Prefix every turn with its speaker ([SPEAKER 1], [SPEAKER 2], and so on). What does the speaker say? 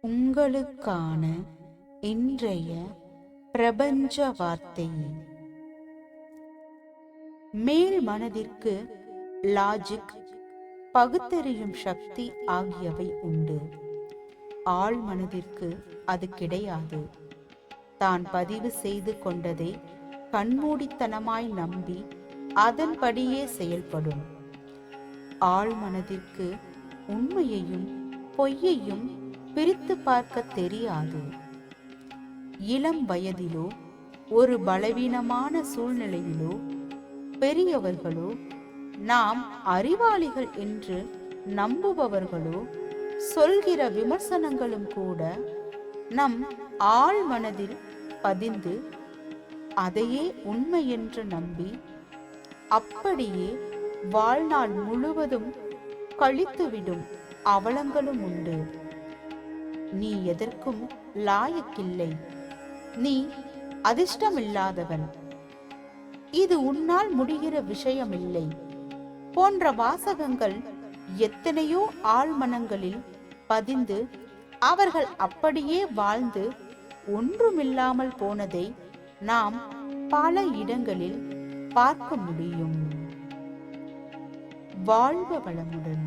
[SPEAKER 1] உங்களுக்கான இன்றைய பிரபஞ்ச வார்த்தை. மேல் மனதிற்கு லாஜிக், பகுத்தறியும் சக்தி ஆகியவை உண்டு. ஆழ் மனதிற்கு அது கிடையாது. தான் பதிவு செய்து கொண்டதை கண்மூடித்தனமாய் நம்பி அதன்படியே செயல்படும். ஆழ் மனதிற்கு உண்மையையும் பொய்யையும் பிரித்து பார்க்க தெரியாது. இளம் வயதிலோ ஒரு பலவீனமான சூழ்நிலையிலோ பெரியவர்களோ நாம் அறிவாளிகள் என்று நம்புபவர்களோ சொல்கிற விமர்சனங்களும் கூட நம் ஆழ் மனதில் பதிந்து அதையே உண்மை என்று நம்பி அப்படியே வாழ்நாள் முழுவதும் கழித்துவிடும் அவலங்களும் உண்டு. நீ எதற்கும் லாயக்கில்லை, நீ அதிர்ஷ்டமில்லாதவன், இது உன்னால் முடிகிற விஷயமில்லை போன்ற வாசகங்கள் எத்தனையோ ஆழ்மனங்களில் பதிந்து அவர்கள் அப்படியே வாழ்ந்து ஒன்றுமில்லாமல் போனதை நாம் பல இடங்களில் பார்க்க முடியும். வாழ்க வளமுடன்.